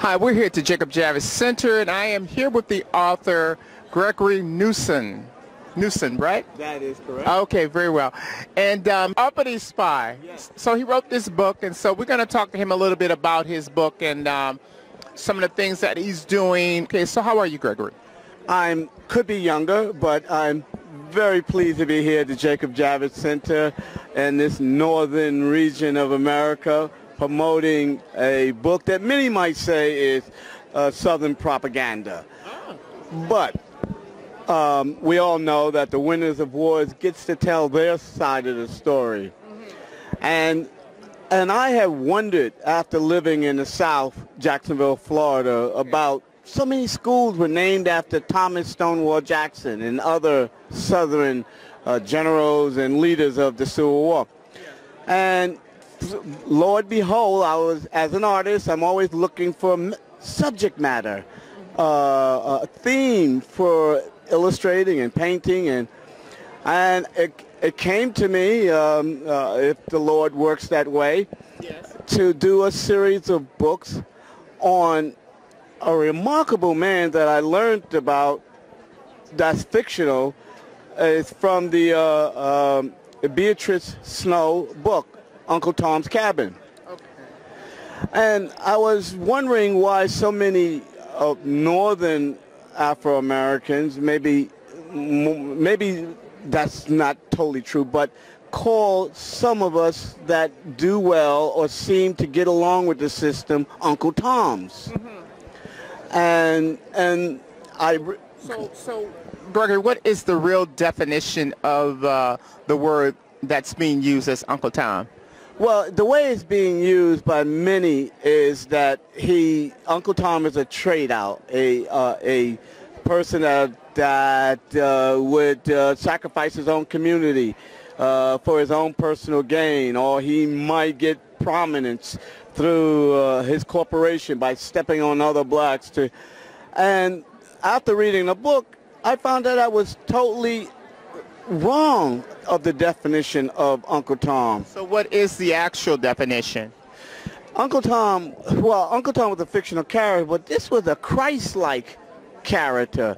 Hi, we're here at the Jacob Javits Center, and I am here with the author, Gregory Newson. Newson, right? That is correct. Okay, very well. And Uppity Spy. Yes. So he wrote this book, and so we're going to talk to him a little bit about his book and some of the things that he's doing. Okay, so how are you, Gregory? Could be younger, but I'm very pleased to be here at the Jacob Javits Center in this northern region of America, promoting a book that many might say is Southern propaganda. Oh. But we all know that the winners of wars gets to tell their side of the story. Mm-hmm. And I have wondered, after living in the South, Jacksonville, Florida, about so many schools were named after Thomas Stonewall Jackson and other Southern generals and leaders of the Civil War. And Lord behold, as an artist, I'm always looking for subject matter, a theme for illustrating and painting, and it came to me, if the Lord works that way, yes, to do a series of books on a remarkable man that I learned about that's fictional. It's from the Beatrice Snow book, Uncle Tom's Cabin. Okay. And I was wondering why so many northern Afro-Americans, maybe that's not totally true, but call some of us that do well or seem to get along with the system Uncle Toms. Mm-hmm. And I... So, Gregory, what is the real definition of the word that's being used as Uncle Tom? Well, the way it's being used by many is that Uncle Tom is a trade out, a person that would sacrifice his own community for his own personal gain, or he might get prominence through his corporation by stepping on other blacks. And after reading the book, I found that I was totally wrong of the definition of Uncle Tom. So what is the actual definition? Uncle Tom was a fictional character, but this was a Christ-like character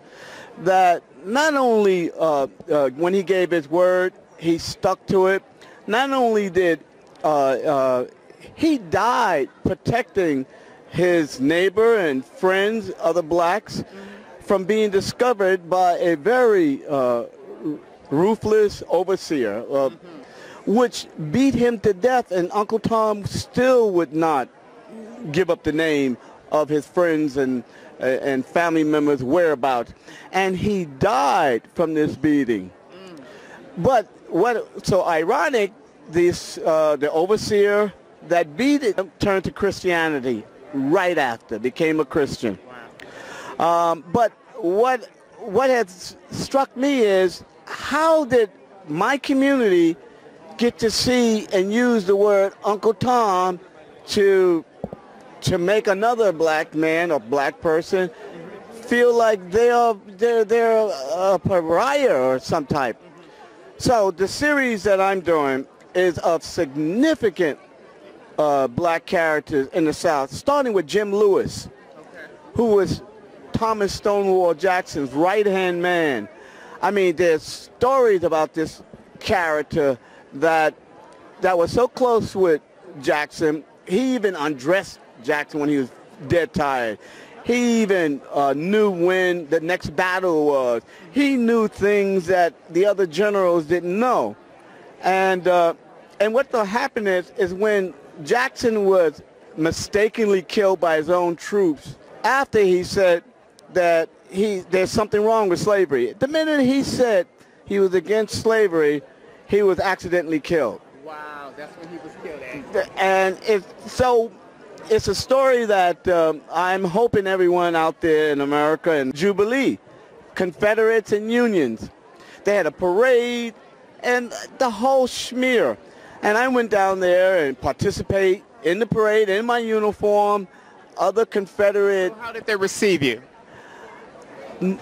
that not only when he gave his word, he stuck to it. Not only did he died protecting his neighbor and friends, other blacks, from being discovered by a very ruthless overseer, which beat him to death, and Uncle Tom still would not give up the name of his friends and family members' whereabouts. And he died from this beating. But what's so ironic, the overseer that beat him turned to Christianity right after, became a Christian. Wow. But what has struck me is, how did my community get to see and use the word Uncle Tom to make another black man or black person feel like they're a pariah or some type? So the series that I'm doing is of significant black characters in the South, starting with Jim Lewis, who was Thomas Stonewall Jackson's right-hand man. I mean, there's stories about this character that was so close with Jackson. He even undressed Jackson when he was dead tired. He even knew when the next battle was. He knew things that the other generals didn't know. And what happened is when Jackson was mistakenly killed by his own troops, after he said that there's something wrong with slavery, the minute he said he was against slavery, he was accidentally killed. Wow, that's when he was killed. And it's a story that I'm hoping everyone out there in America, and Jubilee, Confederates and Unions, they had a parade and the whole schmear. And I went down there and participate in the parade in my uniform, other Confederate. So how did they receive you? You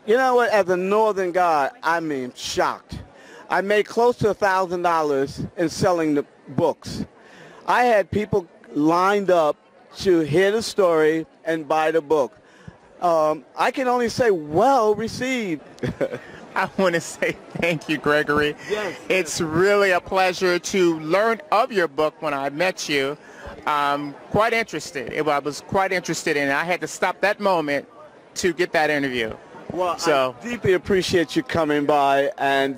know what, as a northern guy, I mean, shocked. I made close to $1,000 in selling the books. I had people lined up to hear the story and buy the book. I can only say well received. I want to say thank you, Gregory. Yes. It's really a pleasure to learn of your book. When I met you, quite interested. I was quite interested in it. I had to stop that moment to get that interview. Well, So I deeply appreciate you coming by, and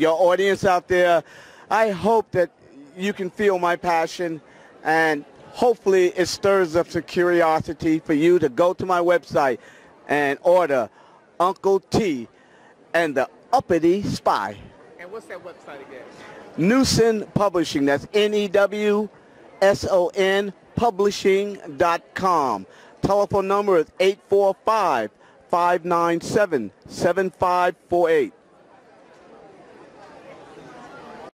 your audience out there. I hope that you can feel my passion, and hopefully it stirs up some curiosity for you to go to my website and order Uncle T and the Uppity Spy. And what's that website again? Newson Publishing. That's Newson Publishing.com. Telephone number is 845-597-7548.